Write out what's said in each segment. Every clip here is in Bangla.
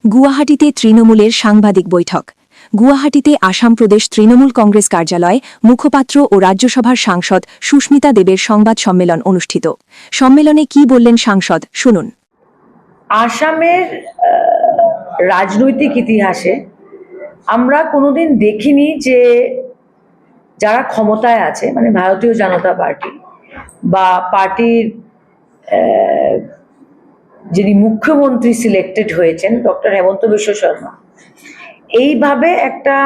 গুয়াহাটিতে তৃণমূলের সাংবাদিক বৈঠক। গুয়াহাটিতে আসাম প্রদেশ তৃণমূল কংগ্রেস কার্যালয় মুখপাত্র ও রাজ্যসভার সাংসদ সুস্মিতা দেবের সংবাদ সম্মেলন অনুষ্ঠিত। সম্মেলনে কি বললেন সাংসদ, শুনুন। আসামের রাজনৈতিক ইতিহাসে আমরা কোনোদিন দেখিনি যে যারা ক্ষমতায় আছে, মানে ভারতীয় জনতা পার্টি বা পার্টির যিনি মুখ্যমন্ত্রী সিলেক্টেড হয়েছেন ডক্টর হেমন্ত বিশ্ব শর্মা, এইভাবে একটা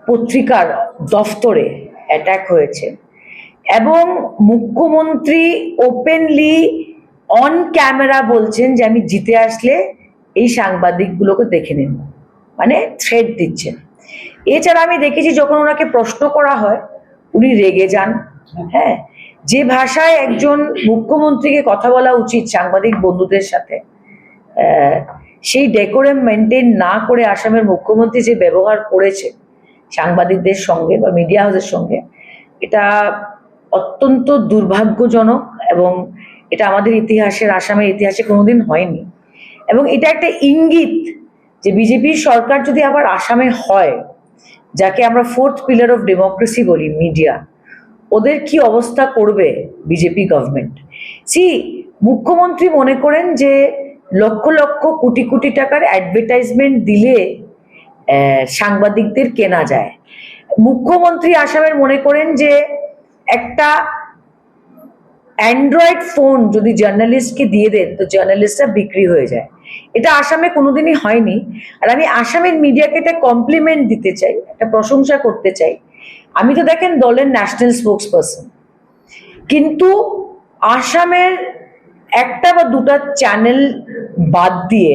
পত্রিকার দফতরে অ্যাটাক হয়েছে এবং মুখ্যমন্ত্রী ওপেনলি অন ক্যামেরা বলছেন যে আমি জিতে আসলে এই সাংবাদিকগুলোকে দেখে নেব, মানে থ্রেট দিচ্ছেন। এছাড়া আমি দেখেছি যখন ওনাকে প্রশ্ন করা হয় উনি রেগে যান। হ্যাঁ, যে ভাষায় একজন মুখ্যমন্ত্রীকে কথা বলা উচিত সাংবাদিক বন্ধুদের সাথে, সেই ডেকোরাম মেনটেন না করে আসামের মুখ্যমন্ত্রী যে ব্যবহার করেছে সাংবাদিকদের সঙ্গে বা মিডিয়া হাউসের সঙ্গে, এটা অত্যন্ত দুর্ভাগ্যজনক এবং এটা আমাদের ইতিহাসের, আসামের ইতিহাসে কোনোদিন হয়নি। এবং এটা একটা ইঙ্গিত যে বিজেপির সরকার যদি আবার আসামে হয়, যাকে আমরা ফোর্থ পিলার অফ ডেমোক্রেসি বলি, মিডিয়া, ওদের কি অবস্থা করবে বিজেপি গভর্নমেন্ট। মুখ্যমন্ত্রী মনে করেন যে লক্ষ লক্ষ কোটি কোটি টাকার অ্যাডভার্টাইজমেন্ট দিলে সাংবাদিকদের কেনা যায়। মুখ্যমন্ত্রী আসামের মনে করেন যে একটা অ্যান্ড্রয়েড ফোন যদি জার্নালিস্টকে দিয়ে দেন তো জার্নালিস্টরা বিক্রি হয়ে যায়। এটা আসামে কোনোদিনই হয়নি। আর আমি আসামের মিডিয়াকে একটা কমপ্লিমেন্ট দিতে চাই, একটা প্রশংসা করতে চাই। আমি তো দেখেন দলের ন্যাশনাল স্পোক্স পারসন, কিন্তু আসামের একটা বা দুটা চ্যানেল বাদ দিয়ে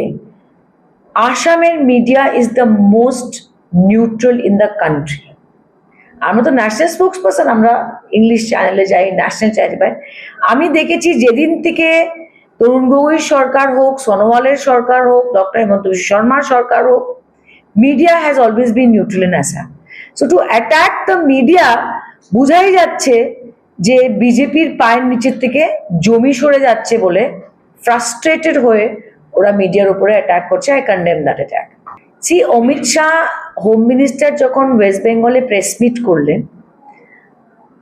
আসামের media is the most neutral in the country. আমরা তো ন্যাশনাল স্পোক্স পারসন, আমরা ইংলিশ চ্যানেলে যাই, ন্যাশনাল চ্যানেলে পাই। আমি দেখেছি যেদিন থেকে তরুণ গগৈর সরকার হোক, সোনোওয়ালের সরকার হোক, ডক্টর হেমন্ত বিশ্ব শর্মার সরকার হোক, media has always been neutral in Assam. So to attack the media, বোঝাই যাচ্ছে যে বিজেপির পায়ের নিচের থেকে জমি সরে যাচ্ছে বলে ফ্রাস্ট্রেটেড হয়ে ওরা মিডিয়ার উপরে অ্যাটাক করছে। I condemn that attack. Amit Shah home minister যখন ওয়েস্ট বেঙ্গলে প্রেস মিট করলেন,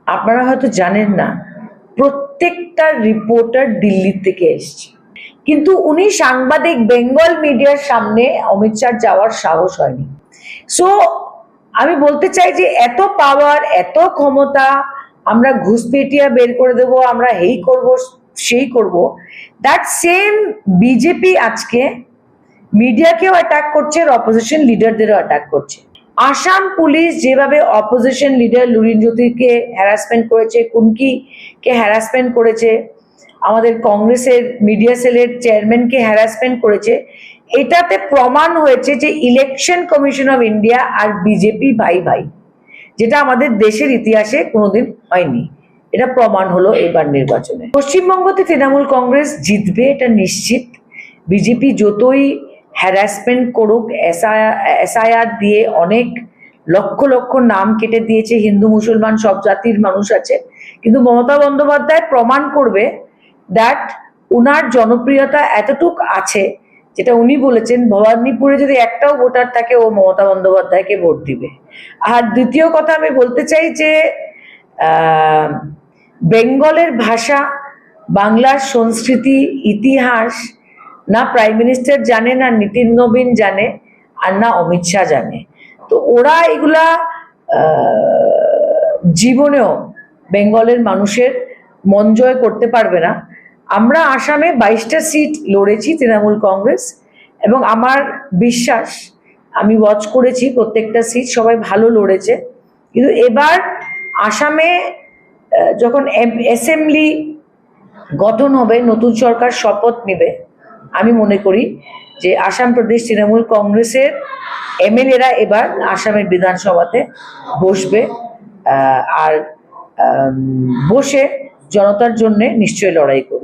আপনারা হয়তো জানেন না, প্রত্যেকটা রিপোর্টার দিল্লি থেকে এসছে, কিন্তু উনি সাংবাদিক বেঙ্গল মিডিয়ার সামনে অমিত শাহ যাওয়ার সাহস হয়নি। সো আমি বলতে চাই যে এত পাওয়ার, এত ক্ষমতা, আমরা ঘুষপেটিয়া বের করে দেবো, আমরা এই করব সেই করব, দ্যাট সেম বিজেপি আজকে মিডিয়াকেও অ্যাটাক করছে, অপোজিশন লিডারদেরও অ্যাটাক করছে। আসাম পুলিশ যেভাবে অপোজিশন লিডার লুরিনজ্যোতিকে হ্যারাসমেন্ট করেছে, কুমকিকে হ্যারাসমেন্ট করেছে, আমাদের কংগ্রেসের মিডিয়া সেলের চেয়ারম্যানকে হ্যারাসমেন্ট করেছে, এটাতে প্রমাণ হয়েছে যে ইলেকশন কমিশন অফ ইন্ডিয়া আর বিজেপি ভাই ভাই, যেটা আমাদের দেশের ইতিহাসে কোনোদিন হয়নি। এটা প্রমাণ হলো এবার নির্বাচনে। পশ্চিমবঙ্গতে তৃণমূল কংগ্রেস জিতবে, এটা নিশ্চিত। বিজেপি যতই হ্যারাসমেন্ট করুক, এসআইআর দিয়ে অনেক লক্ষ লক্ষ নাম কেটে দিয়েছে, হিন্দু মুসলমান সব জাতির মানুষ আছে, কিন্তু মমতা বন্দ্যোপাধ্যায় প্রমাণ করবে দ্যাট উনার জনপ্রিয়তা এতটুক আছে, যেটা উনি বলেছেন ভবানীপুরে যদি একটাও ভোটার থাকে ও মমতা বন্দ্যোপাধ্যায়কে ভোট দিবে। আর দ্বিতীয় কথা আমি বলতে চাই যে বেঙ্গলের ভাষা, বাংলার সংস্কৃতি, ইতিহাস না প্রাইম মিনিস্টার জানে, না নীতিন নবীন জানে, আর না অমিত শাহ জানে। তো ওরা এগুলা জীবনেও বেঙ্গলের মানুষের মন জয় করতে পারবে না। আমরা আসামে 22টা সিট লড়েছি তৃণমূল কংগ্রেস, এবং আমার বিশ্বাস, আমি ওয়াচ করেছি প্রত্যেকটা সিট সবাই ভালো লড়েছে। কিন্তু এবার আসামে যখন অ্যাসেম্বলি গঠন হবে, নতুন সরকার শপথ নেবে, আমি মনে করি যে আসাম প্রদেশ তৃণমূল কংগ্রেসের এমএলএরা এবার আসামের বিধানসভাতে বসবে, আর বসে জনতার জন্য নিশ্চয়ই লড়াই করবে।